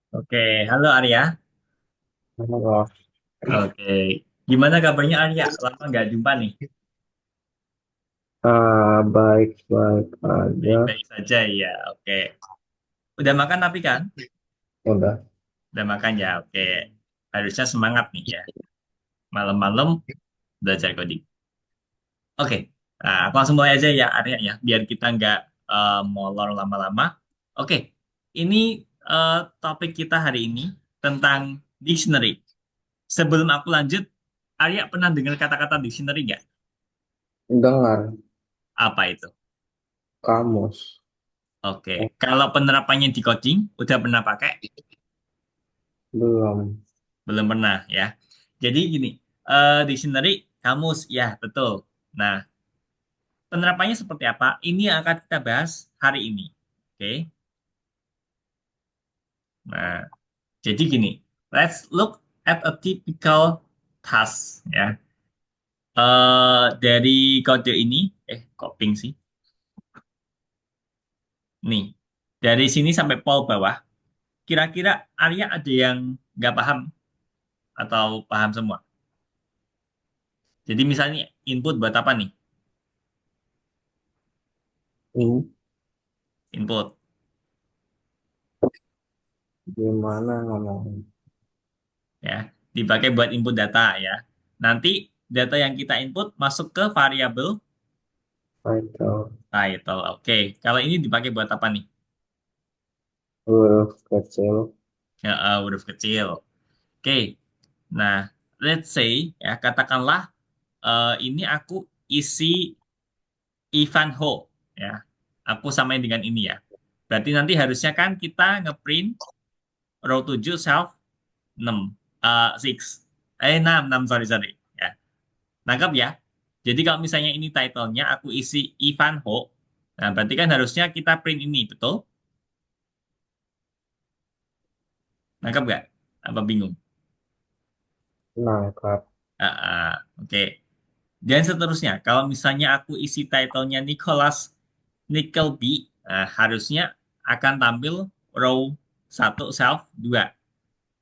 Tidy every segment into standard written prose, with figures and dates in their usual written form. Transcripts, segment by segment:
Oke, halo Arya. Oh, Oke, gimana kabarnya Arya? Lama nggak jumpa nih. baik-baik aja. Baik-baik saja ya. Oke, udah makan tapi kan? Udah. Udah makan ya. Oke, harusnya semangat nih ya. Malam-malam belajar coding. Oke, nah, aku langsung mulai aja ya Arya ya, biar kita nggak molor lama-lama. Oke, ini topik kita hari ini tentang dictionary. Sebelum aku lanjut, Arya pernah dengar kata-kata dictionary nggak? Dengar Apa itu? kamus. Oke, Eh, kalau penerapannya di coaching, udah pernah pakai? belum. Belum pernah ya. Jadi gini, dictionary, kamus, ya betul. Nah, penerapannya seperti apa? Ini yang akan kita bahas hari ini. Oke, nah, jadi gini, let's look at a typical task ya. Dari kode ini, kok pink sih? Nih, dari sini sampai pol bawah, kira-kira Arya ada yang nggak paham atau paham semua? Jadi misalnya input buat apa nih? Ini Input gimana ngomong? ya, dipakai buat input data ya. Nanti data yang kita input masuk ke variabel Title title. Oke, kalau ini dipakai buat apa nih? huruf kecil. Ya, huruf kecil. Oke, nah let's say ya katakanlah ini aku isi Ivanho ya. Aku samain dengan ini ya. Berarti nanti harusnya kan kita ngeprint row 7 self 6 6 6 6 sorry sorry ya. Nangkap ya. Jadi kalau misalnya ini title-nya aku isi Ivanho, nah berarti kan harusnya kita print ini, betul? Nangkap nggak? Apa bingung? Nangkap. Oke. Dan seterusnya, kalau misalnya aku isi title-nya Nicholas Nickleby, nah, harusnya akan tampil row 1 self 2.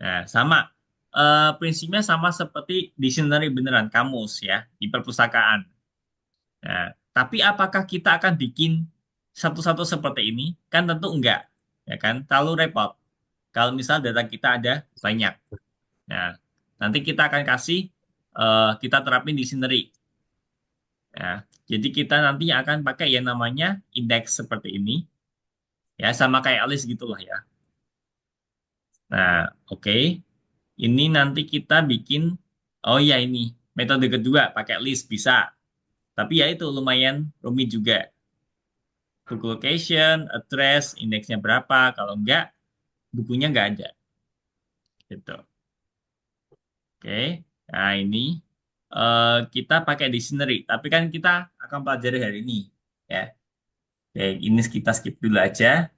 Nah, sama. Prinsipnya sama seperti dictionary beneran, kamus ya, di perpustakaan. Nah, tapi apakah kita akan bikin satu-satu seperti ini? Kan tentu enggak, ya kan? Terlalu repot. Kalau misal data kita ada banyak. Nah, nanti kita akan kasih, kita terapin dictionary. Ya, jadi kita nanti akan pakai yang namanya indeks seperti ini, ya sama kayak list gitulah ya. Nah, oke. Ini nanti kita bikin, oh ya ini metode kedua pakai list bisa. Tapi ya itu lumayan rumit juga. Book location, address, indeksnya berapa. Kalau enggak, bukunya enggak ada. Gitu. Oke. Nah, ini kita pakai dictionary. Tapi kan kita akan pelajari hari ini. Ya. Oke, ini kita skip dulu aja.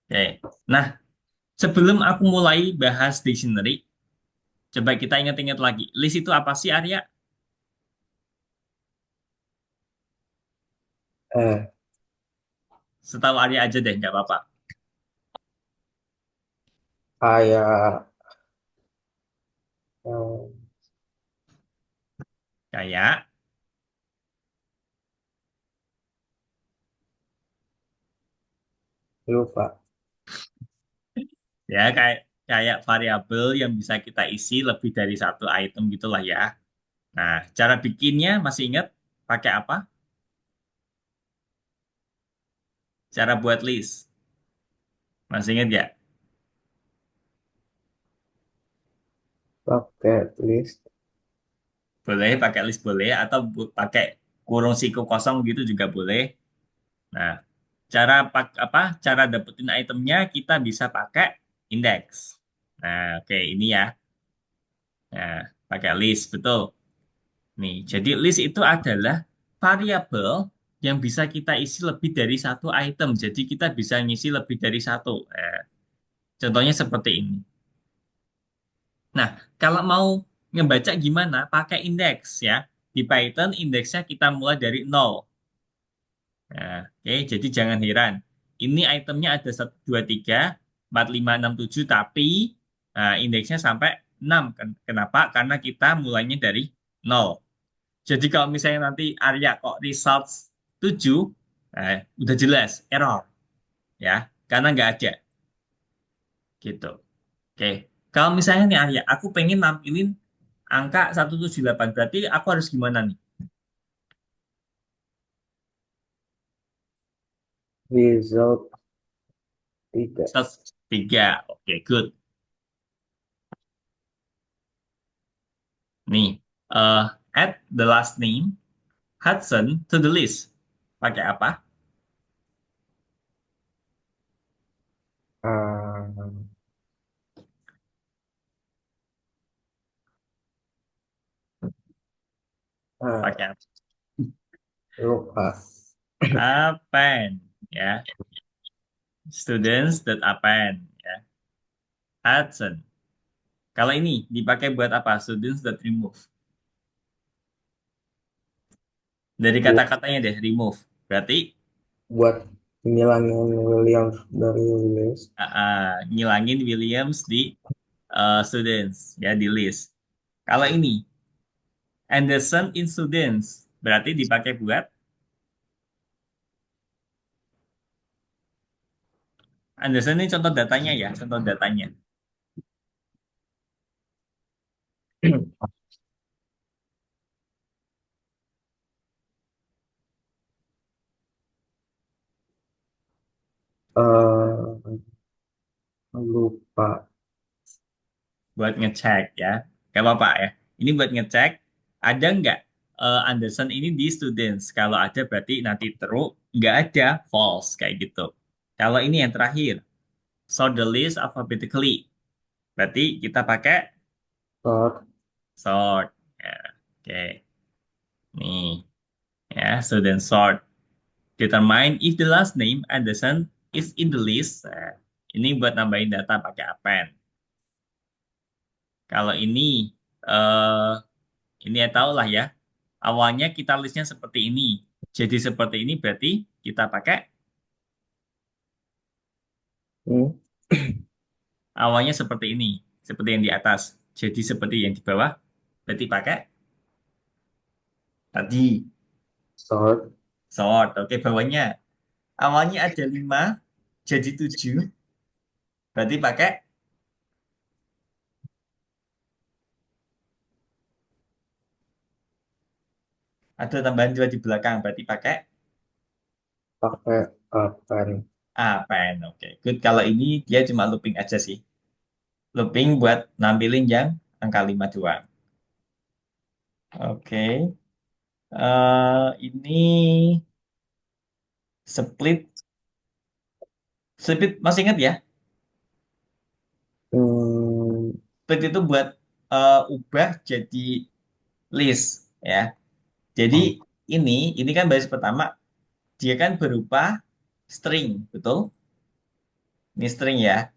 Oke. Nah, sebelum aku mulai bahas dictionary, coba kita ingat-ingat lagi. List itu apa sih, Arya? Eh, Setahu Arya aja deh, nggak apa-apa. kayak eh, Kayak, lupa. ya kayak kayak variabel yang bisa kita isi lebih dari satu item gitulah ya. Nah, cara bikinnya masih ingat pakai apa? Cara buat list. Masih ingat ya? Pakai list. Boleh pakai list boleh atau pakai kurung siku kosong gitu juga boleh. Nah, apa? Cara dapetin itemnya kita bisa pakai indeks. Nah, oke ini ya. Nah, pakai list betul. Nih, jadi list itu adalah variabel yang bisa kita isi lebih dari satu item. Jadi kita bisa ngisi lebih dari satu. Contohnya seperti ini. Nah, kalau mau ngebaca gimana? Pakai indeks ya. Di Python indeksnya kita mulai dari nol. Nah, oke, jadi jangan heran. ini itemnya ada 1, 2, 3, 4, 5, 6, 7, tapi indeksnya sampai 6. Kenapa? Karena kita mulainya dari 0. Jadi kalau misalnya nanti Arya kok results 7, udah jelas error ya, karena nggak ada gitu. Oke, kalau misalnya nih Arya, aku pengen nampilin angka 178, berarti aku harus gimana nih? Result 3. 103, oke, good. Nih, eh add the last name Hudson to the list. Pakai apa? Ah, Pakai ah, apa? lupa. Append, ya. Students that append, ya. Hudson. Kalau ini dipakai buat apa? Students that remove. Dari Buat, kata-katanya deh, remove. Berarti buat ngilangin Williams dari list. ngilangin Williams di students, ya, di list. Kalau ini, Anderson in students. Berarti dipakai buat Anderson ini contoh datanya ya, contoh datanya. eh lupa. Buat ngecek ya. Gak apa-apa ya. Ini buat ngecek ada nggak Anderson ini di students. Kalau ada berarti nanti true, nggak ada false kayak gitu. Kalau ini yang terakhir, sort the list alphabetically. Berarti kita pakai Sort. sort. Ya, oke. Nih ya, student sort. Determine if the last name Anderson is in the list. Nah, ini buat nambahin data pakai append. Kalau eh ini ya tau lah ya. Awalnya kita listnya seperti ini. Jadi seperti ini berarti kita pakai Hmm, awalnya seperti ini. Seperti yang di atas. Jadi seperti yang di bawah. Berarti pakai tadi. sort. Sort. Oke, bawahnya. Awalnya ada 5. Jadi 7. Berarti pakai ada tambahan 2 di belakang. Berarti pakai Pakai append. append. Oke, good. Kalau ini dia cuma looping aja sih. Looping buat nampilin yang angka 5 doang. Oke. Ini split. Split masih ingat ya? Hmm, Split itu buat ubah jadi list ya. Jadi oh, ini kan baris pertama, dia kan berupa string, betul? Ini string ya.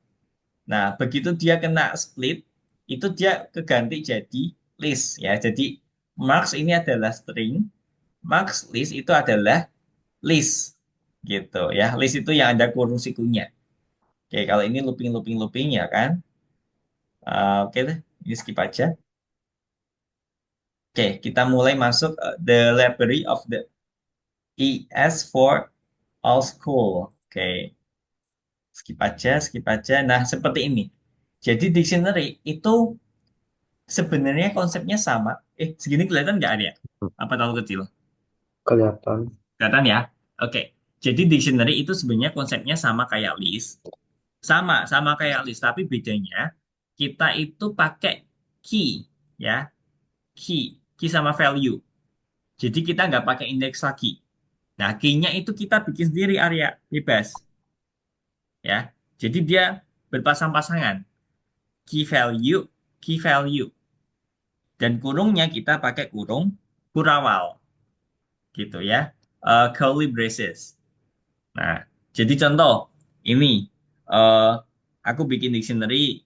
Nah, begitu dia kena split, itu dia keganti jadi list ya. Jadi marks ini adalah string, marks list itu adalah list gitu ya. List itu yang ada kurung sikunya. Oke, kalau ini looping looping looping ya kan. Oke deh, ini skip aja. Oke, kita mulai masuk the library of the ES for all school. Oke, skip aja, skip aja. Nah, seperti ini. Jadi dictionary itu sebenarnya konsepnya sama. Segini kelihatan nggak ada ya? Apa terlalu kecil? kelihatan. Kelihatan ya? Oke. Jadi dictionary itu sebenarnya konsepnya sama kayak list. Sama kayak list. Tapi bedanya kita itu pakai key ya. Key sama value. Jadi kita nggak pakai indeks lagi. Nah, key-nya itu kita bikin sendiri area bebas ya. Jadi dia berpasang-pasangan. Key value, key value. Dan kurungnya kita pakai kurung kurawal gitu ya. Curly braces. Nah, jadi contoh ini eh aku bikin dictionary,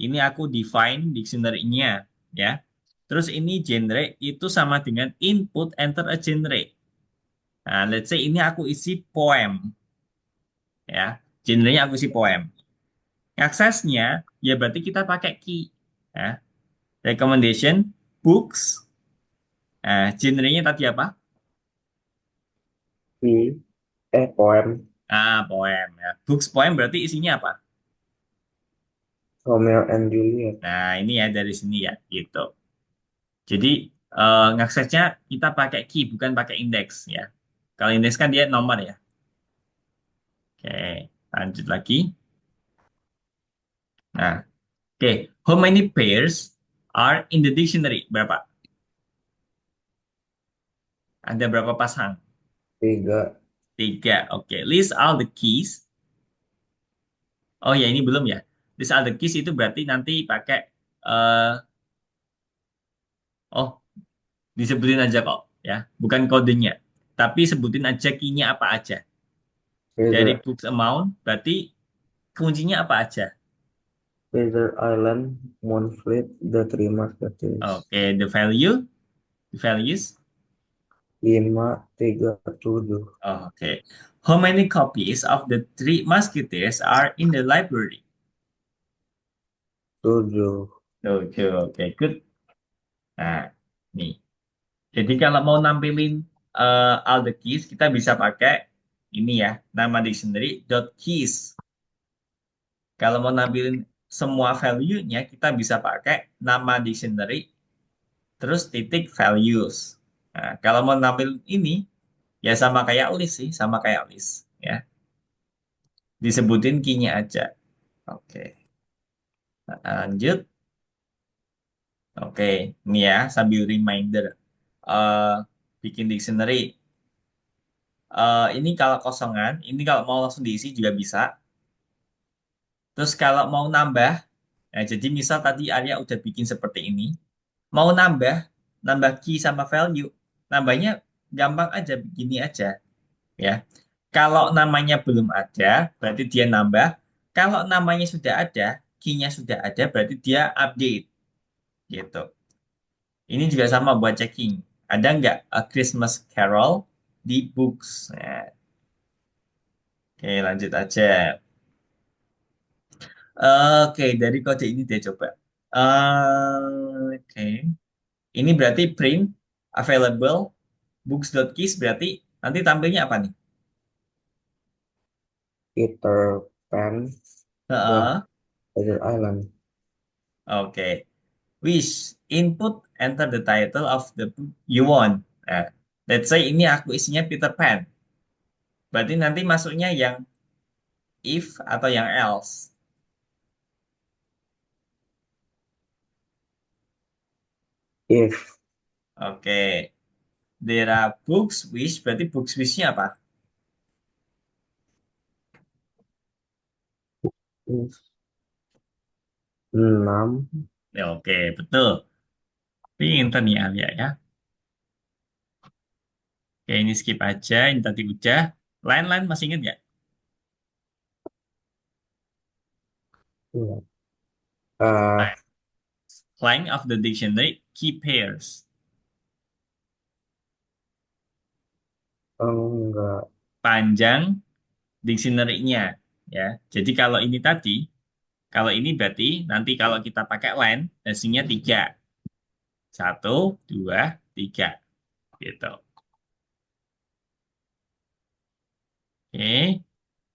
ini aku define dictionary-nya ya. Terus ini genre itu sama dengan input enter a genre. Nah, let's say ini aku isi poem. ya. Genrenya aku isi poem. Aksesnya ya berarti kita pakai key, ya. Recommendation, books, genrenya tadi apa? P, poem, Poem, ya. Books, poem berarti isinya apa? Romeo and Juliet. Nah, ini ya dari sini ya, gitu. Jadi ngaksesnya kita pakai key bukan pakai indeks ya. Kalau indeks kan dia nomor ya. Oke, lanjut lagi. Nah, oke. How many pairs are in the dictionary? Berapa? Ada berapa pasang? Tiga, Tiga. Oke. List all the keys. Oh ya, ini belum ya. List all the keys itu berarti nanti pakai eh oh, disebutin aja kok ya, bukan kodenya. Tapi sebutin aja key-nya apa aja. Dari Treasure, books amount berarti kuncinya apa aja? Treasure Island, Moonfleet, The Three Musketeers. Oke, the value, the values. Lima, tiga, tujuh, Oke. How many copies of the Three Musketeers are in the library? tujuh. Tujuh. Oke, good. Nah, nih. Jadi kalau mau nampilin all the keys, kita bisa pakai ini ya, nama dictionary dot keys. Kalau mau nampilin semua value-nya, kita bisa pakai nama dictionary terus titik values. Nah, kalau mau nampilin ini, ya sama kayak list sih, sama kayak list. Ya, disebutin key-nya aja. Oke, nah, lanjut. Oke, ini ya sambil reminder. eh Bikin dictionary. Ini kalau kosongan, ini kalau mau langsung diisi juga bisa. Terus kalau mau nambah, nah jadi misal tadi Arya udah bikin seperti ini, mau nambah key sama value, nambahnya gampang aja, begini aja, ya. Kalau namanya belum ada, berarti dia nambah. Kalau namanya sudah ada, key-nya sudah ada, berarti dia update, gitu. Ini juga sama buat checking. Ada nggak A Christmas Carol di books? Nah, oke, lanjut aja. Oke, dari kode ini dia coba. Oke, ini berarti print available books.keys berarti nanti tampilnya apa nih? Peter Pan, The Heeh. Treasure Island. Oke. Wish, input, enter the title of the book you want. Nah, let's say ini aku isinya Peter Pan. Berarti nanti masuknya yang if atau yang else. If, Oke. There are books wish, berarti books wish-nya apa? if, enam, Ya, oke, betul. Pinter nih Alia ya. Oke, ini skip aja. Ini tadi udah. Lain-lain masih ingat ya? iya. Eh, Length of the dictionary, key pairs. enggak. Panjang dictionary-nya. Ya. Jadi kalau ini tadi, kalau ini berarti nanti kalau kita pakai line, hasilnya tiga. Satu, dua, tiga. Gitu. Oke.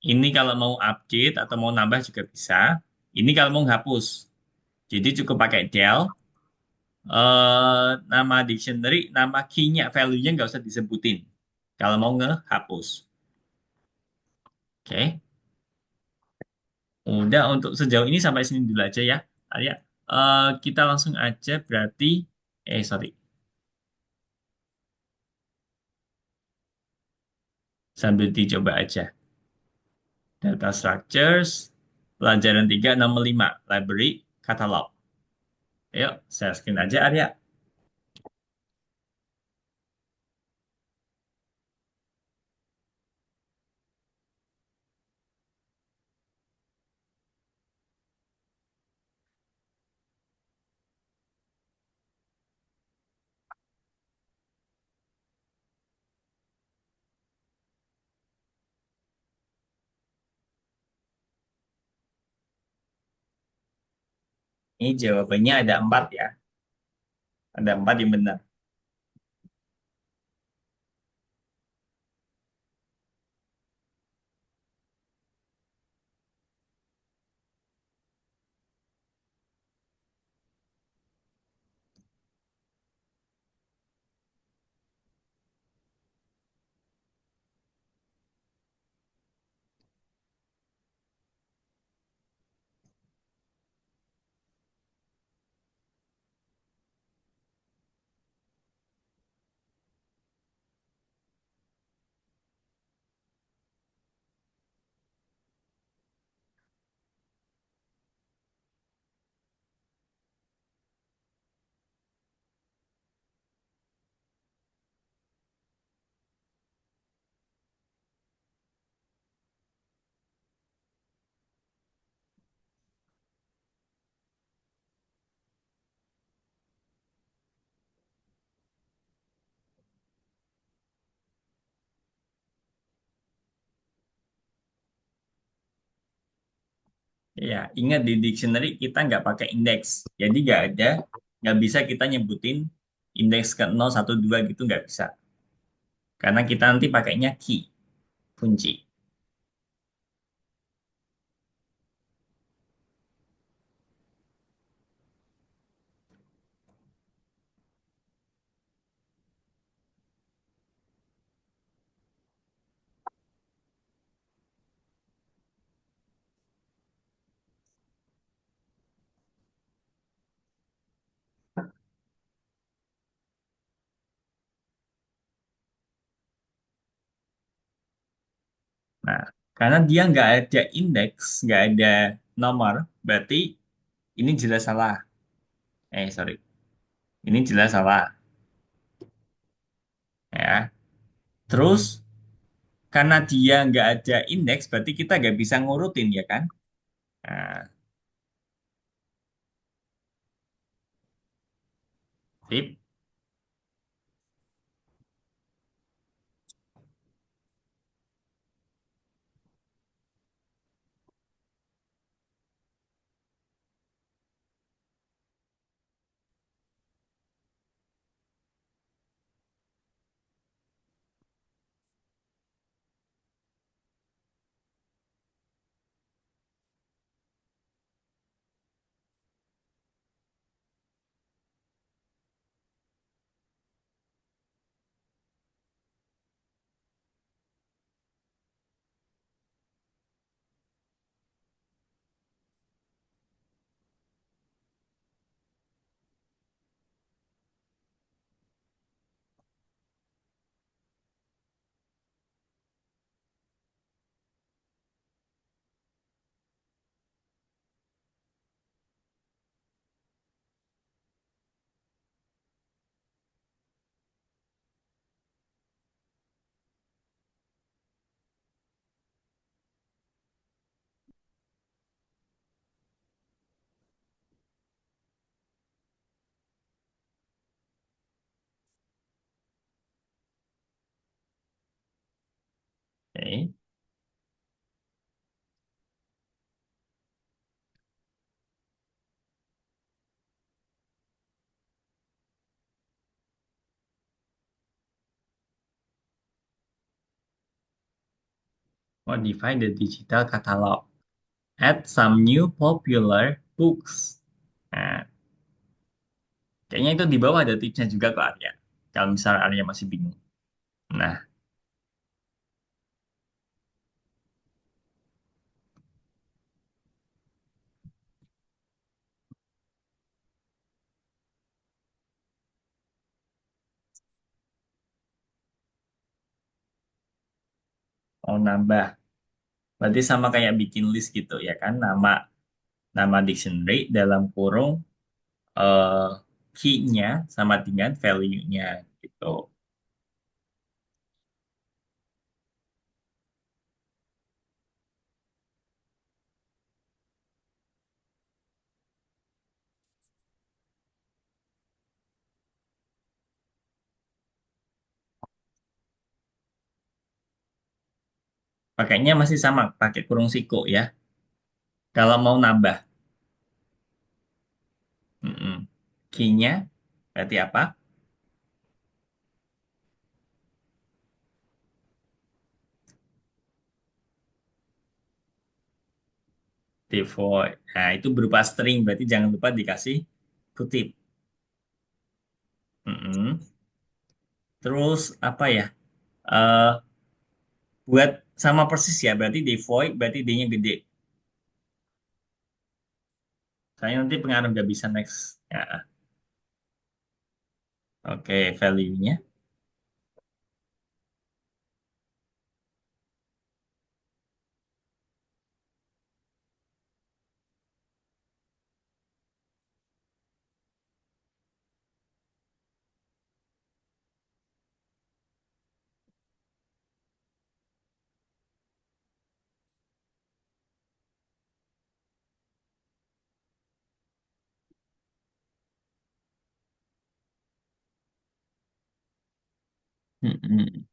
Ini kalau mau update atau mau nambah juga bisa. Ini kalau mau hapus. Jadi cukup pakai del. Nama dictionary, nama key-nya, value-nya nggak usah disebutin. Kalau mau ngehapus. Oke. Udah untuk sejauh ini sampai sini dulu aja ya. Arya, kita langsung aja berarti, sorry, sambil dicoba aja. Data structures, pelajaran 365 library, catalog. Ayo, saya screen aja Arya. Ini jawabannya ada 4 ya. Ada 4 yang benar. Ya, ingat di dictionary kita nggak pakai indeks. Jadi nggak bisa kita nyebutin indeks ke 0, 1, 2 gitu nggak bisa. Karena kita nanti pakainya key, kunci. Nah, karena dia nggak ada indeks, nggak ada nomor, berarti ini jelas salah. Sorry. Ini jelas salah. Ya. Terus, karena dia nggak ada indeks, berarti kita nggak bisa ngurutin, ya kan? Nah, sip. Oke. Modify the digital catalog. Add some new popular books. Nah, kayaknya itu di bawah ada tipsnya juga kok Arya. Kalau misalnya Arya masih bingung. Nah, mau nambah. Berarti sama kayak bikin list gitu ya kan. Nama dictionary dalam kurung eh, key-nya sama dengan value-nya gitu. Pakainya masih sama, pakai kurung siku ya. Kalau mau nambah, King-nya berarti apa? Devoid. Nah, itu berupa string, berarti jangan lupa dikasih kutip. Mm-mm. Terus apa ya? Eh buat sama persis ya, berarti devoid, berarti D-nya gede. Saya nanti pengaruh nggak bisa next. Ya, oke, value-nya. Mm-mm.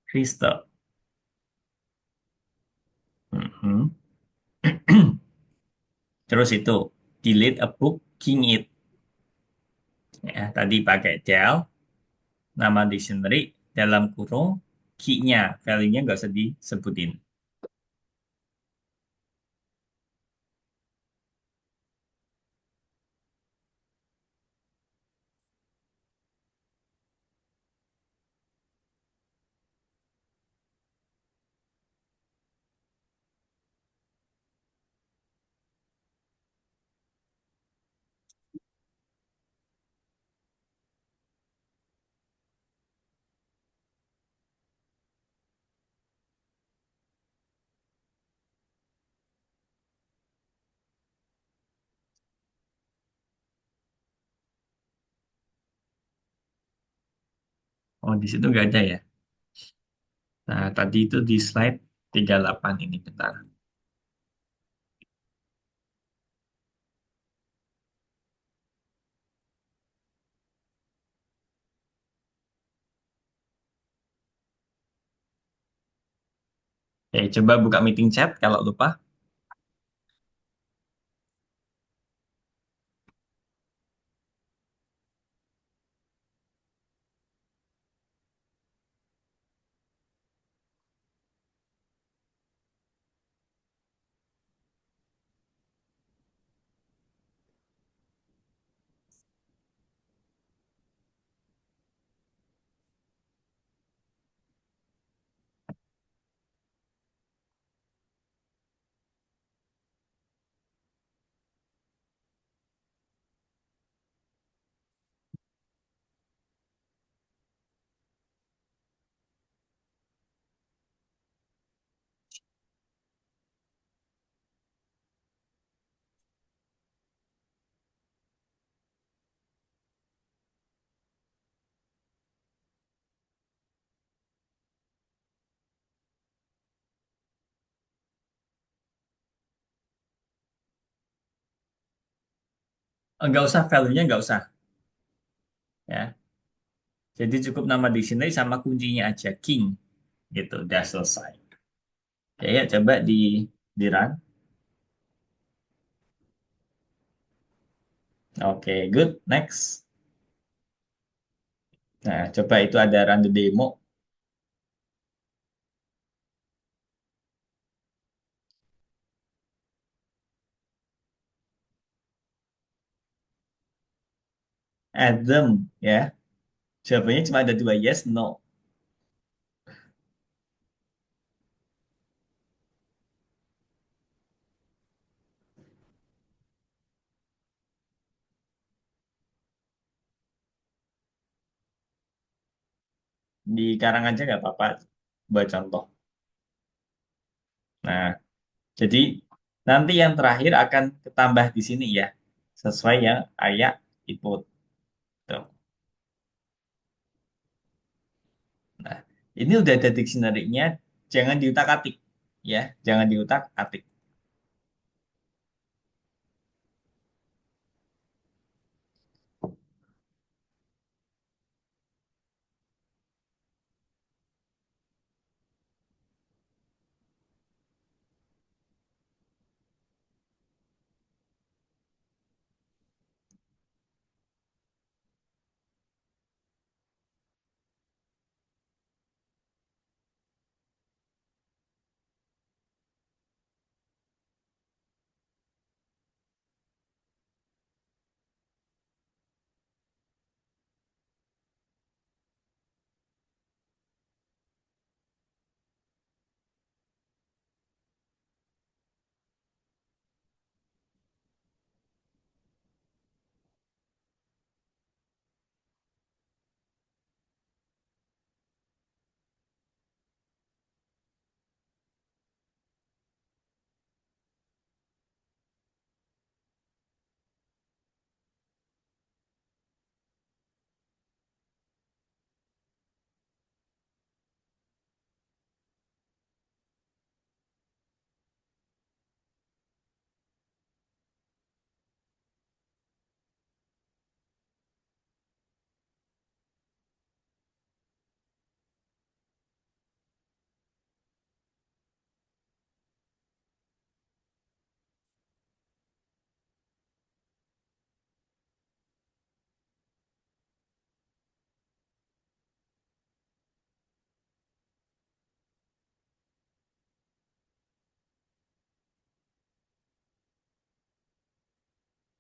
Crystal. Mm-mm. Terus itu delete a book, king it. Ya, tadi pakai del, nama dictionary, dalam kurung, key-nya, value-nya nggak usah disebutin. Oh, di situ nggak ada ya. Nah, tadi itu di slide 38 ini, bentar. Oke, coba buka meeting chat kalau lupa. Nggak usah, value-nya nggak usah. Ya. Jadi cukup nama dictionary sama kuncinya aja, king. Gitu, udah selesai. Oke, ya coba di run. Oke, good. Next. Nah, coba itu ada run the demo. Add them, ya. Jawabannya cuma ada dua, yes, no. Di karang aja nggak apa-apa, buat contoh. Nah, jadi nanti yang terakhir akan ketambah di sini ya, sesuai yang ayah input. Tuh. Nah, ini udah ada dictionary-nya, jangan diutak-atik ya, jangan diutak-atik.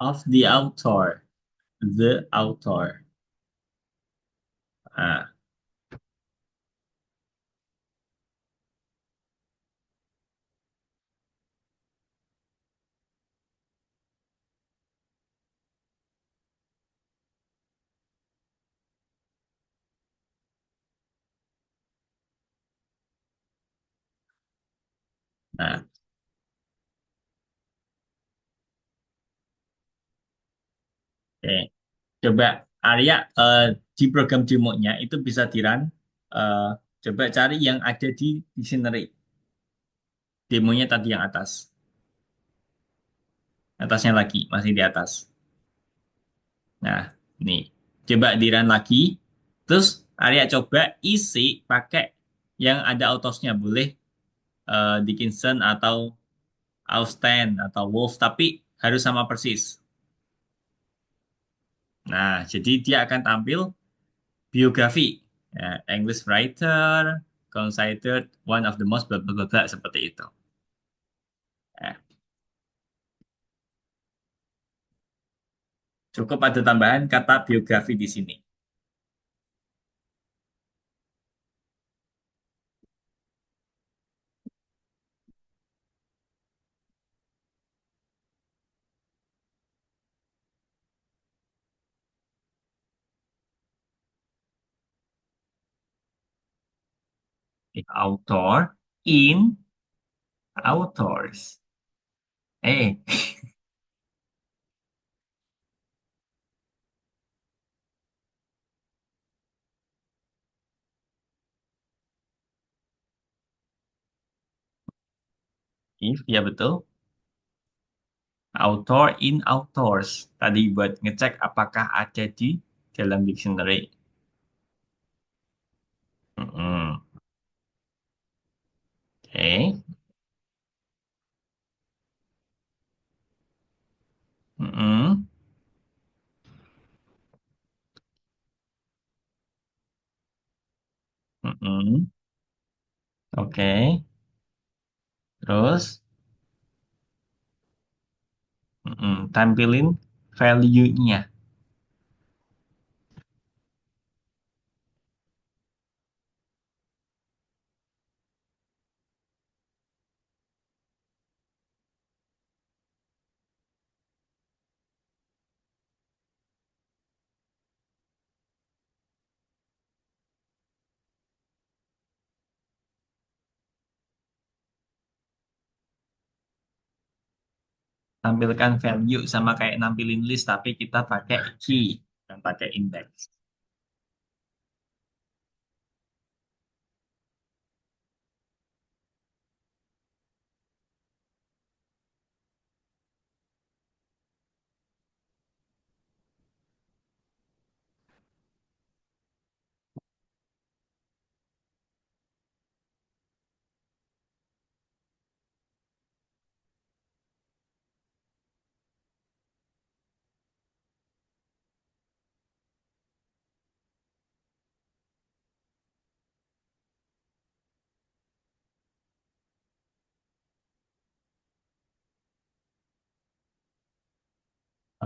of the author. The author. Nah, nah, oke. Coba Arya di program demonya itu bisa dirun. eh, Coba cari yang ada di dictionary. Demonya tadi yang atas. Atasnya lagi, masih di atas. Nah, nih. Coba di-run lagi. Terus Arya coba isi pakai yang ada autosnya. Boleh Dickinson atau Austen atau Wolf, tapi harus sama persis. Nah, jadi dia akan tampil biografi. Ya, English writer, considered one of the most blah, blah, blah, blah, seperti itu. Ya, cukup ada tambahan kata biografi di sini. Author in authors. Eh, if ya betul. Author in authors. Tadi buat ngecek apakah ada di dalam dictionary. Mm-mm. Oke. Mm-mm. Mm-mm. Oke. Terus tampilin value-nya. Tampilkan value sama kayak nampilin list, tapi kita pakai key dan pakai index.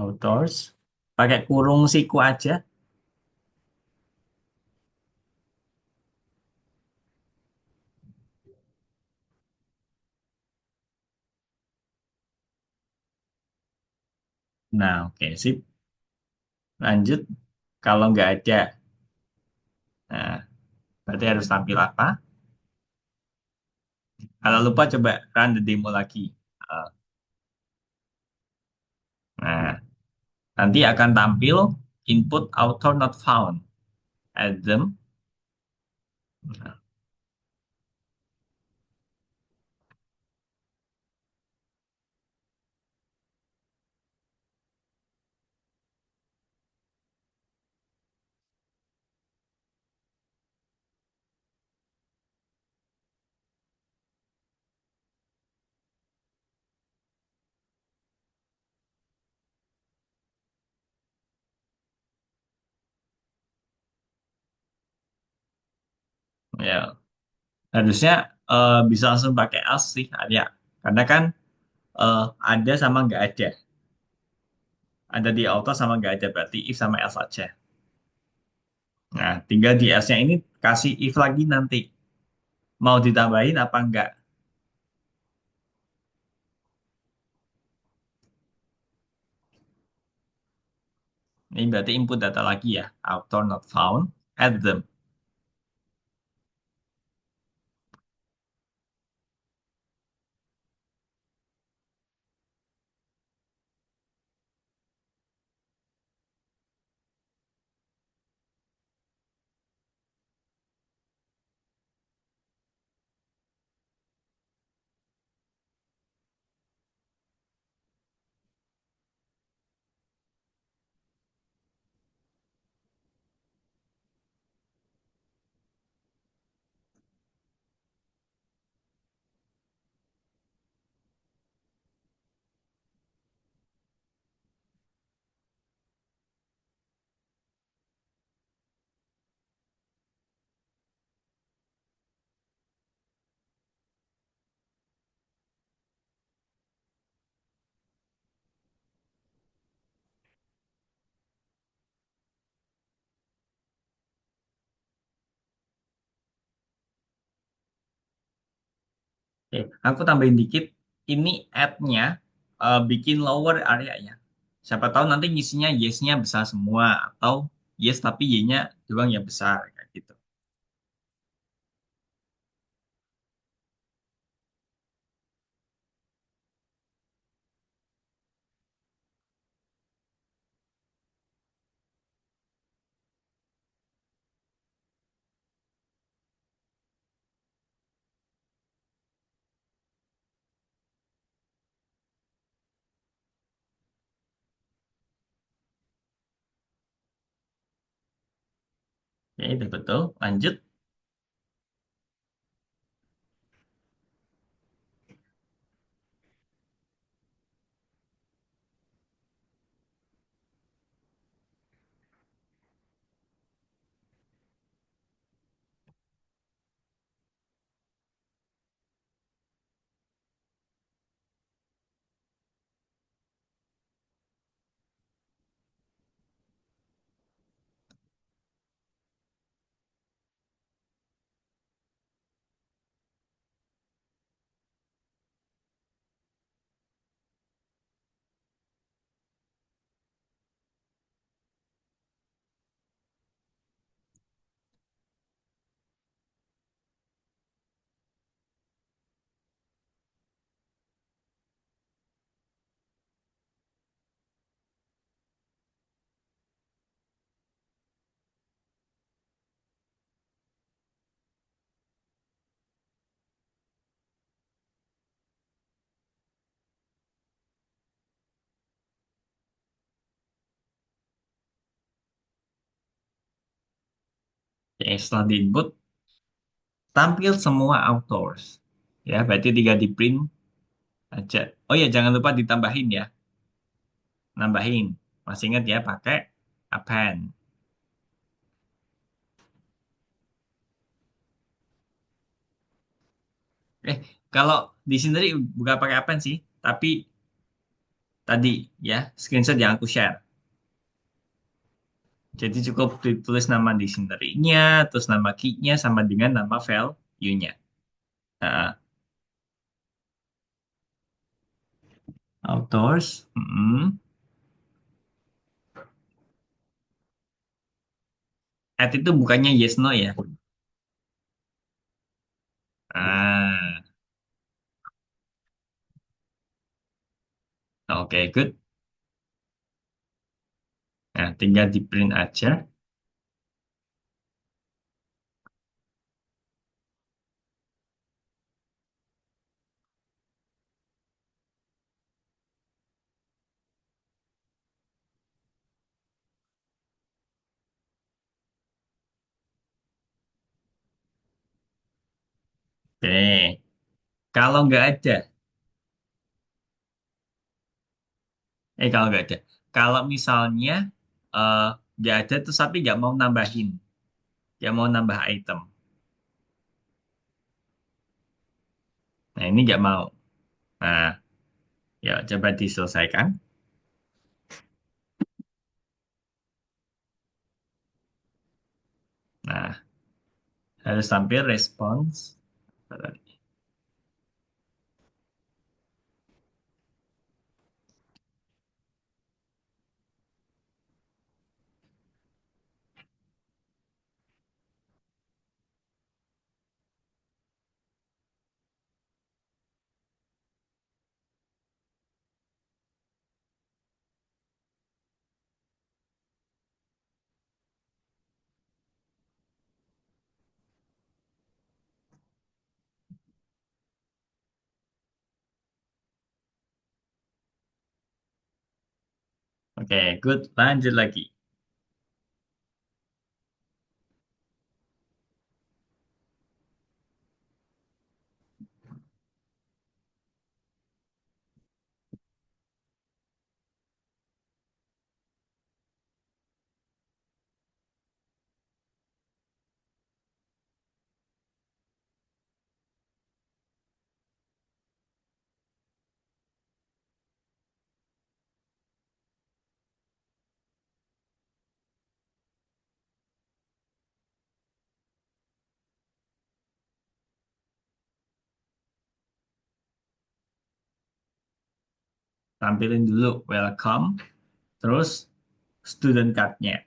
Authors. Pakai kurung siku aja. Nah, oke, sip. Lanjut. Kalau nggak ada, nah, berarti harus tampil apa? Kalau lupa coba run the demo lagi. Eh, Nah, nanti akan tampil input author not found. Add them. Nah, ya, harusnya bisa langsung pakai else sih, ada. Karena kan ada sama nggak ada. Ada di auto sama nggak ada, berarti if sama else aja. Nah, tinggal di else-nya ini kasih if lagi nanti. Mau ditambahin apa enggak? Ini berarti input data lagi ya. Author not found. Add them. Oke, aku tambahin dikit. Ini add-nya bikin lower area-nya. Siapa tahu nanti ngisinya yes-nya besar semua atau yes tapi y-nya doang yang besar kayak gitu. Oke, itu betul. Lanjut. Oke, setelah di input, tampil semua authors. Ya, berarti tinggal di print aja. Oh ya, jangan lupa ditambahin ya. Nambahin. Masih ingat ya, pakai append. Eh, kalau di sini tadi bukan pakai append sih, tapi tadi ya, screenshot yang aku share. Jadi cukup ditulis nama dictionary-nya, terus nama key-nya sama dengan nama value-nya. Nah, authors, add itu bukannya yes no ya. Ah, oke, good. Nah, tinggal di print aja. Oke, kalau nggak ada, kalau nggak ada, kalau misalnya eh, nggak ada terus tapi nggak mau nambahin, nggak mau nambah item. Nah, ini nggak mau. Nah, ya coba diselesaikan. Nah, harus tampil respons. Oke, good. Lanjut lagi. Tampilin dulu welcome, terus student card-nya.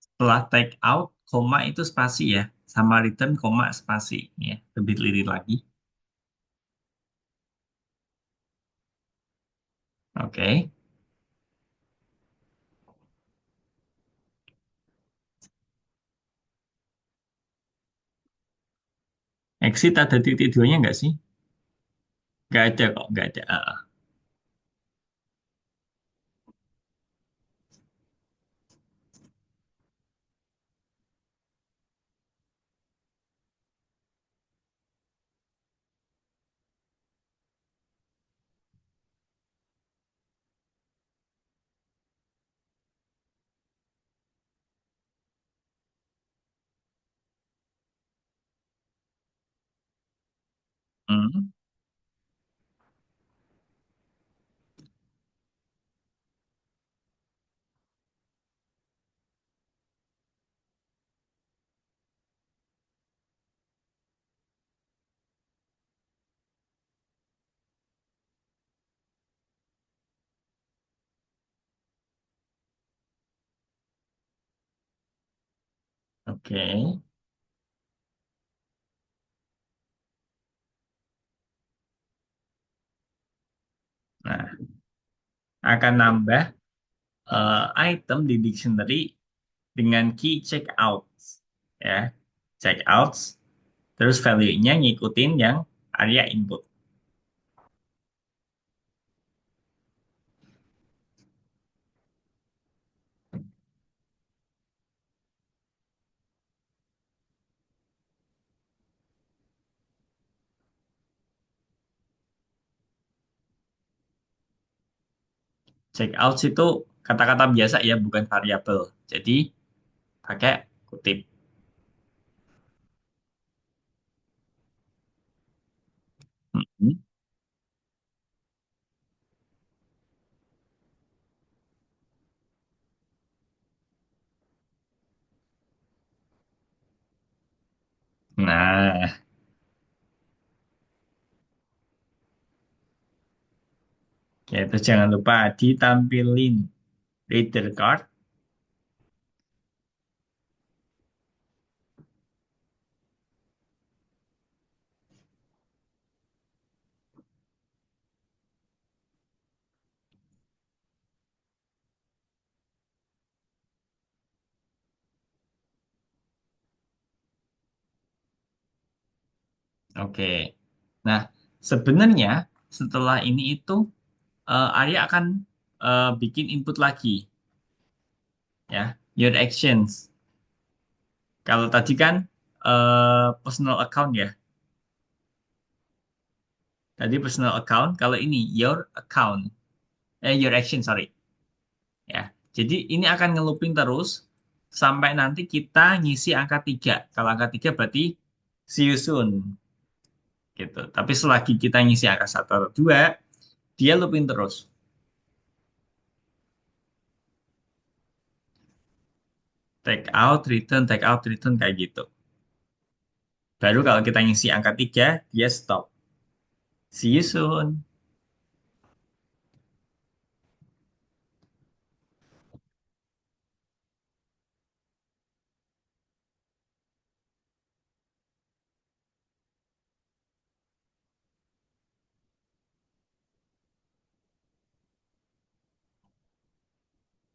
Setelah take out, koma itu spasi ya. Sama return, koma, spasi. Ya, lebih teliti lagi. Oke. Exit ada titik duanya nggak sih? Nggak ada kok, nggak ada. Hmm, oke. Nah, akan nambah item di dictionary dengan key checkout. Ya, checkout. Terus value-nya ngikutin yang area input. Checkout itu kata-kata biasa ya, bukan variabel. Jadi pakai kutip. Mhm. Nah, ya itu jangan lupa ditampilin reader card. Oke. Nah, sebenarnya setelah ini itu Arya akan bikin input lagi ya, your actions. Kalau tadi kan personal account ya. Tadi personal account, kalau ini your account. Your action, sorry. Ya. Jadi ini akan ngelupin terus sampai nanti kita ngisi angka 3. Kalau angka 3 berarti see you soon gitu. Tapi selagi kita ngisi angka 1 atau 2, dia looping terus. Take out, return kayak gitu. Baru kalau kita ngisi angka 3, dia stop. See you soon.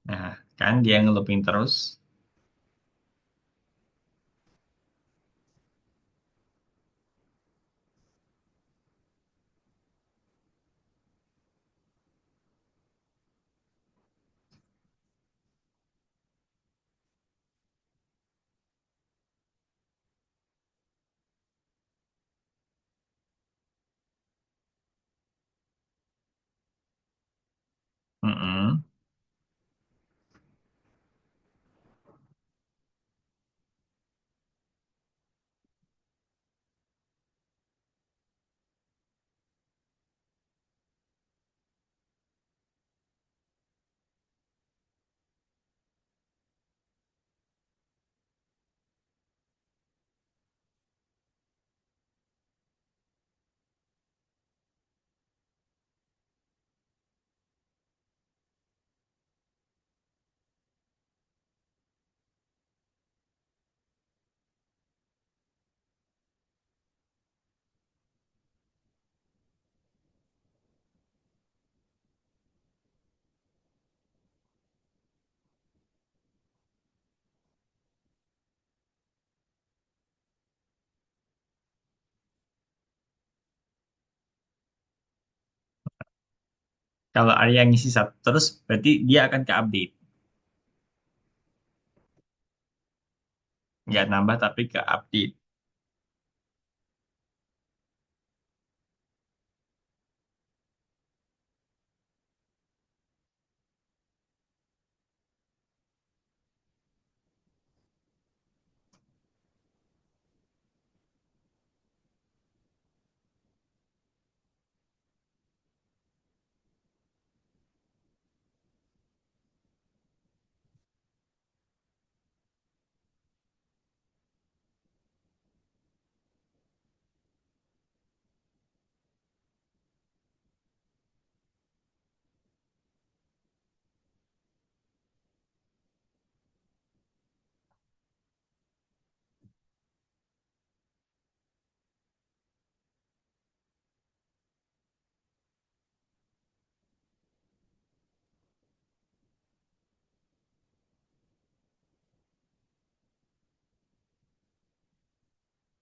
Nah, kan dia ngelooping terus. Mm-mm. Kalau Arya ngisi satu terus, berarti dia akan ke update. Nggak nambah, tapi ke update.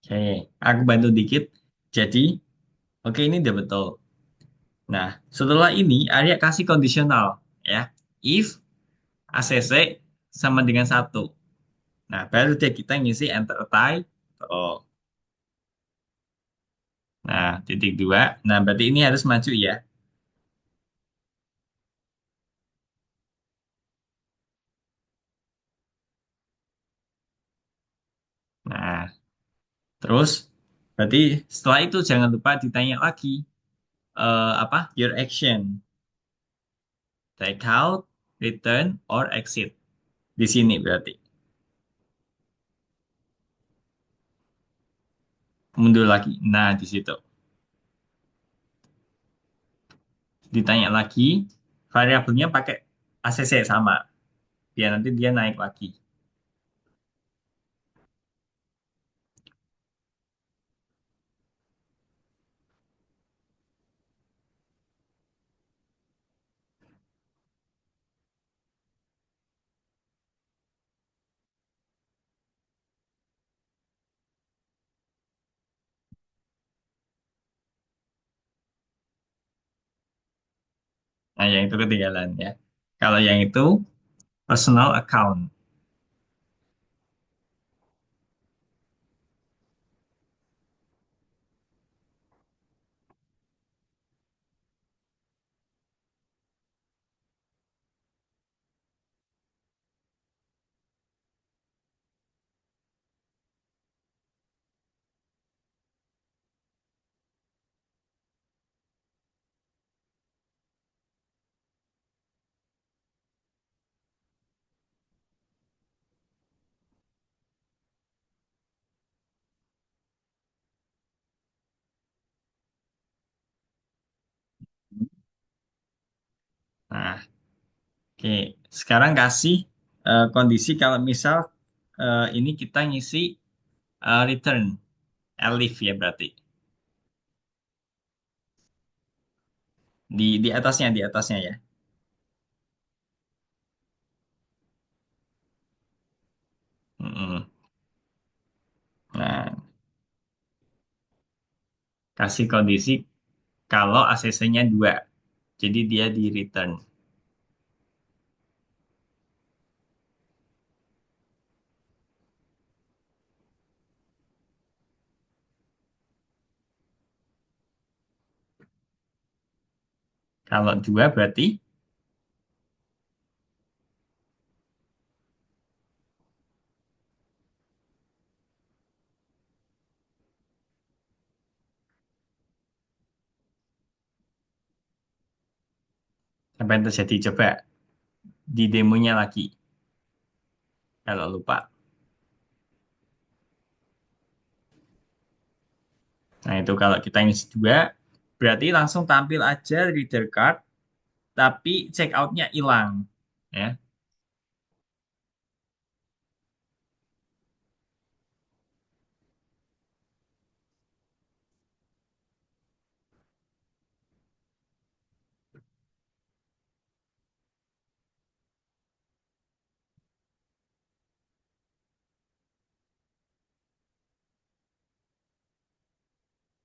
Oke, aku bantu dikit. Jadi, oke ini udah betul. Nah, setelah ini Arya kasih kondisional ya. If ACC sama dengan 1. Nah, baru deh kita ngisi enter type. Oh. Nah, titik 2. Nah, berarti ini harus maju ya. Nah, terus berarti setelah itu jangan lupa ditanya lagi apa your action, take out, return, or exit. Di sini berarti. mundur lagi. Nah, di situ. Ditanya lagi, variabelnya pakai ACC sama. Biar nanti dia naik lagi. Nah, yang itu ketinggalan ya. Kalau yang itu personal account. Nah, oke. Sekarang kasih kondisi kalau misal ini kita ngisi return, elif ya berarti. Di atasnya ya. Mm-mm. Nah, kasih kondisi kalau ACC-nya 2. Jadi dia di return. Kalau 2 berarti apa yang terjadi? Coba di demonya lagi kalau lupa. Nah, itu kalau kita ngisi 2 berarti langsung tampil aja reader card tapi checkout-nya hilang ya.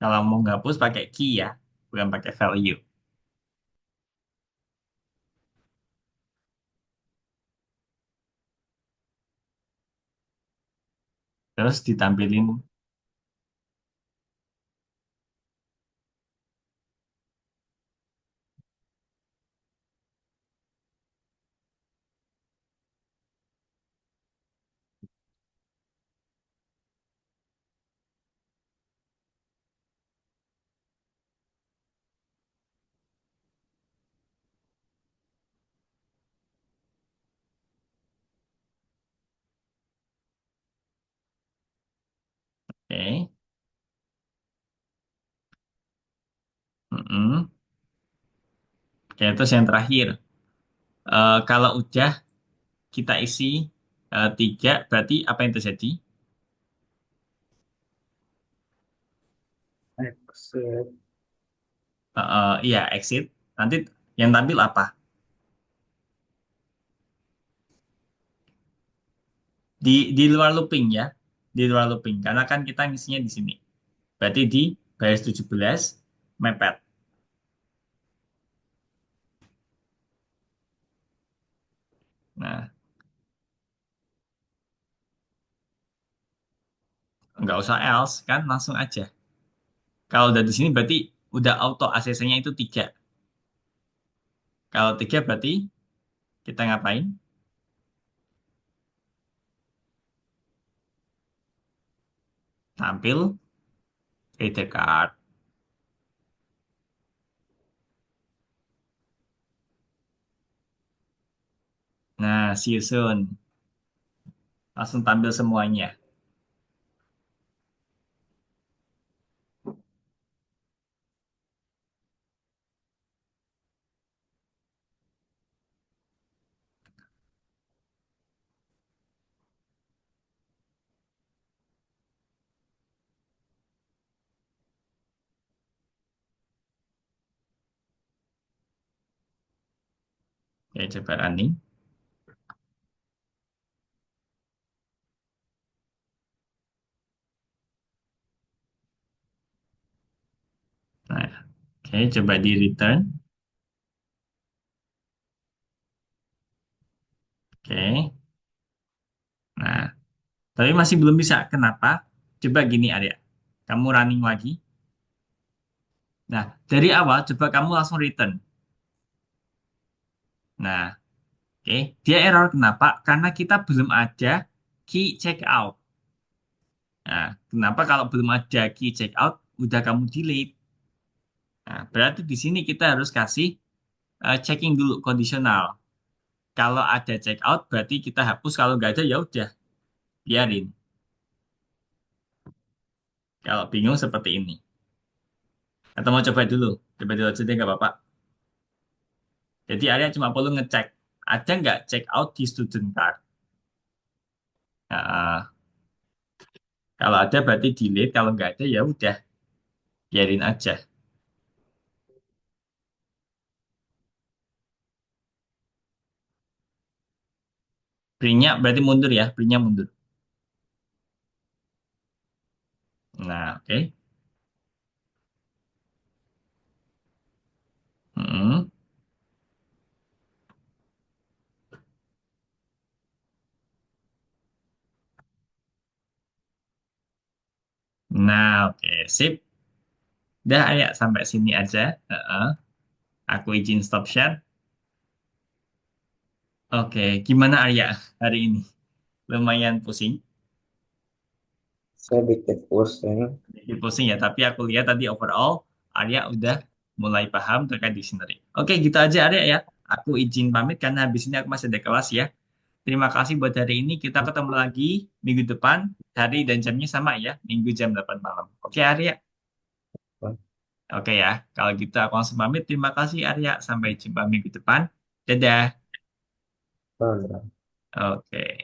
Kalau mau ngapus pakai key ya, bukan pakai value. Terus ditampilin, oke. Mm-mm. Oke, terus yang terakhir, kalau udah kita isi 3, berarti apa yang terjadi? Exit. Iya, exit. Nanti yang tampil apa? Di luar looping ya, di luar looping. Karena kan kita ngisinya di sini. Berarti di baris 17 mepet. Nah, nggak usah else kan, langsung aja. Kalau udah di sini berarti udah auto ACC-nya itu 3. Kalau 3 berarti kita ngapain? Tampil reader card. Nah, see you soon. Langsung tampil semuanya. Oke, coba running. Nah, oke, coba di return. Oke. Nah, tapi masih belum bisa. Kenapa? Coba gini, Arya. Kamu running lagi. Nah, dari awal coba kamu langsung return. Nah, oke. Dia error kenapa? Karena kita belum ada key checkout. Nah, kenapa kalau belum ada key checkout, udah kamu delete? Nah, berarti di sini kita harus kasih checking dulu kondisional. Kalau ada checkout, berarti kita hapus. Kalau nggak ada, ya udah, biarin. Kalau bingung seperti ini. Atau mau coba dulu? Coba dulu aja deh, nggak apa-apa. Jadi Arya cuma perlu ngecek, ada nggak check out di student card. Nah, kalau ada berarti delete, kalau nggak ada ya udah, biarin aja. Printnya berarti mundur ya, printnya mundur. Nah, oke. Mm. Nah, oke, sip. Udah Arya, sampai sini aja. Heeh. Aku izin stop share. Oke, gimana Arya hari ini? Lumayan pusing. Saya dikit pusing. Sedikit pusing ya, tapi aku lihat tadi overall Arya udah mulai paham terkait dictionary. Oke, gitu aja Arya ya. Aku izin pamit karena habis ini aku masih ada kelas ya. Terima kasih buat hari ini. Kita ketemu lagi minggu depan. Hari dan jamnya sama ya. Minggu jam 8 malam. Oke Arya? Oke ya. Kalau gitu aku langsung pamit. Terima kasih Arya. Sampai jumpa minggu depan. Dadah. Benar. Oke.